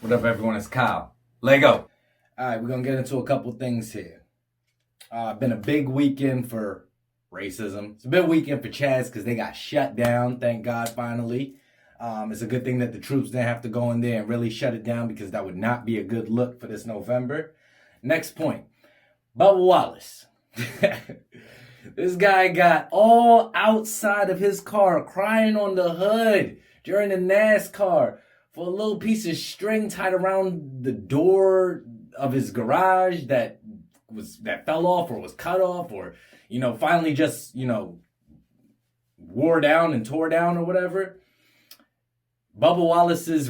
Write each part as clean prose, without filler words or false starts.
What up, everyone? It's Kyle. Lego. All right, we're going to get into a couple things here. Been a big weekend for racism. It's a big weekend for Chaz because they got shut down, thank God, finally. It's a good thing that the troops didn't have to go in there and really shut it down because that would not be a good look for this November. Next point. Bubba Wallace. This guy got all outside of his car crying on the hood during the Nascar for a little piece of string tied around the door of his garage that fell off or was cut off or, finally just, wore down and tore down or whatever. Bubba Wallace's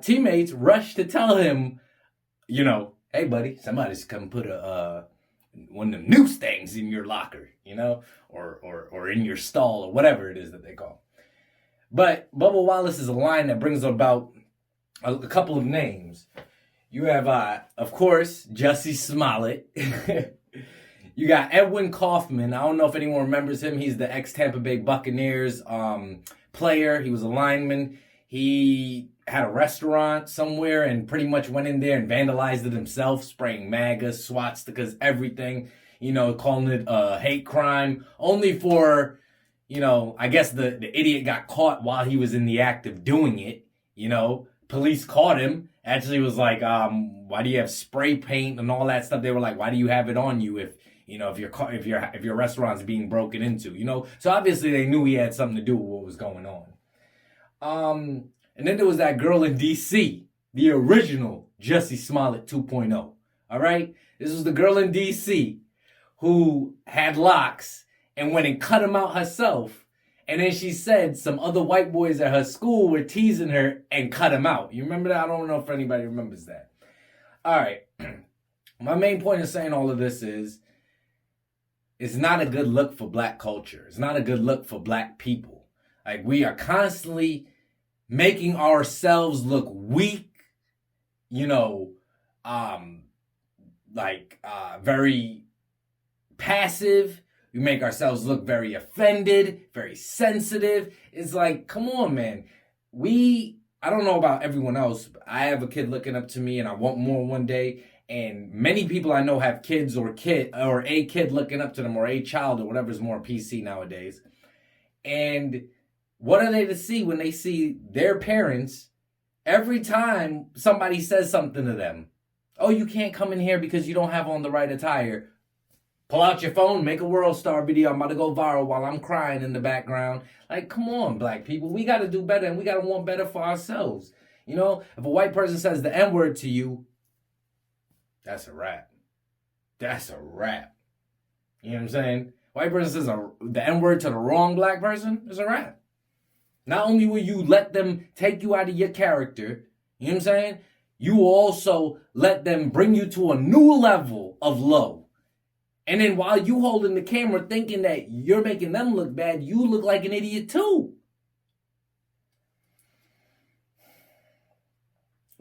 teammates rushed to tell him, hey, buddy, somebody's come put one of them noose things in your locker, or in your stall or whatever it is that they call. But Bubba Wallace is a line that brings about a couple of names. You have, of course, Jussie Smollet. You got Edwin Kaufman. I don't know if anyone remembers him. He's the ex-Tampa Bay Buccaneers player. He was a lineman. He had a restaurant somewhere and pretty much went in there and vandalized it himself, spraying MAGA, swastikas, everything, calling it a hate crime, only for, I guess the idiot got caught while he was in the act of doing it, Police caught him, actually was like, why do you have spray paint and all that stuff? They were like, why do you have it on you if your restaurant's being broken into, So obviously they knew he had something to do with what was going on. And then there was that girl in D.C., the original Jussie Smollet 2.0. All right? This was the girl in D.C. who had locks and went and cut them out herself. And then she said some other white boys at her school were teasing her and cut them out. You remember that? I don't know if anybody remembers that. All right. My main point in saying all of this is it's not a good look for black culture. It's not a good look for black people. Like, we are constantly making ourselves look weak, very passive. We make ourselves look very offended, very sensitive. It's like, come on, man. I don't know about everyone else, but I have a kid looking up to me and I want more one day. And many people I know have kids or a kid looking up to them or a child or whatever's more PC nowadays. And what are they to see when they see their parents every time somebody says something to them? Oh, you can't come in here because you don't have on the right attire. Pull out your phone, make a World Star video. I'm about to go viral while I'm crying in the background. Like, come on, black people. We got to do better and we got to want better for ourselves. If a white person says the N-word to you, that's a wrap. That's a wrap. You know what I'm saying? White person says the N-word to the wrong black person, it's a wrap. Not only will you let them take you out of your character, you know what I'm saying? You also let them bring you to a new level of low. And then while you holding the camera thinking that you're making them look bad, you look like an idiot too.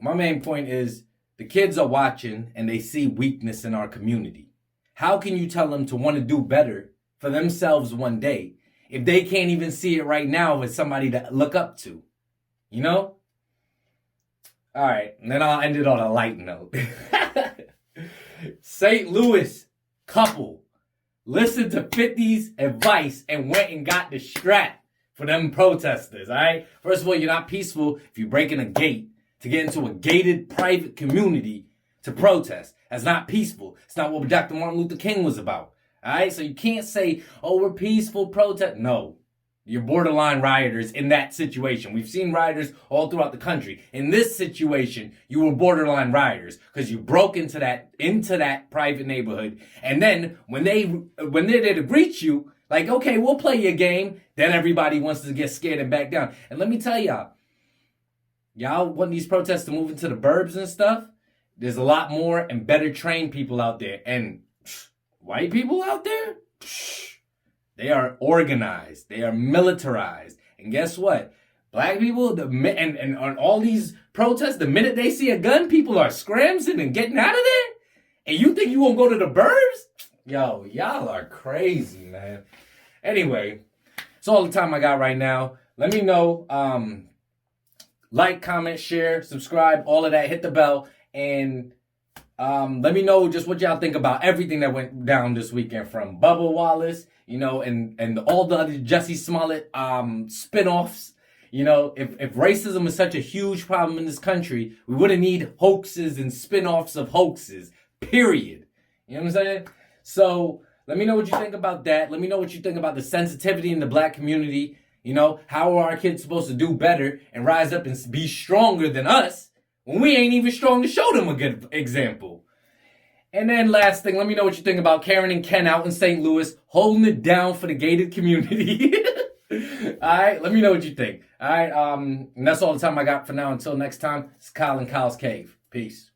My main point is the kids are watching and they see weakness in our community. How can you tell them to want to do better for themselves one day if they can't even see it right now with somebody to look up to? All right, and then I'll end it on a light note. St. Louis couple listened to 50's advice and went and got the strap for them protesters, all right? First of all, you're not peaceful if you're breaking a gate to get into a gated private community to protest. That's not peaceful. It's not what Dr. Martin Luther King was about. All right, so you can't say, oh, we're peaceful protest. No, you're borderline rioters in that situation. We've seen rioters all throughout the country. In this situation, you were borderline rioters because you broke into that private neighborhood. And then when they're there to greet you, like, okay, we'll play your game. Then everybody wants to get scared and back down. And let me tell y'all want these protests to move into the burbs and stuff. There's a lot more and better trained people out there. And white people out there, they are organized. They are militarized. And guess what? Black people, and on all these protests, the minute they see a gun, people are scrambling and getting out of there. And you think you won't go to the burbs? Yo, y'all are crazy, man. Anyway, it's all the time I got right now. Let me know Like, comment, share, subscribe, all of that. Hit the bell. And let me know just what y'all think about everything that went down this weekend, from Bubba Wallace, and all the other Jussie Smollet spinoffs. If racism is such a huge problem in this country, we wouldn't need hoaxes and spinoffs of hoaxes, period. You know what I'm saying? So let me know what you think about that. Let me know what you think about the sensitivity in the black community. How are our kids supposed to do better and rise up and be stronger than us when we ain't even strong to show them a good example? And then last thing, let me know what you think about Karen and Ken out in St. Louis holding it down for the gated community. All right, let me know what you think. All right, and that's all the time I got for now. Until next time, it's Kyle in Kyle's Cave. Peace.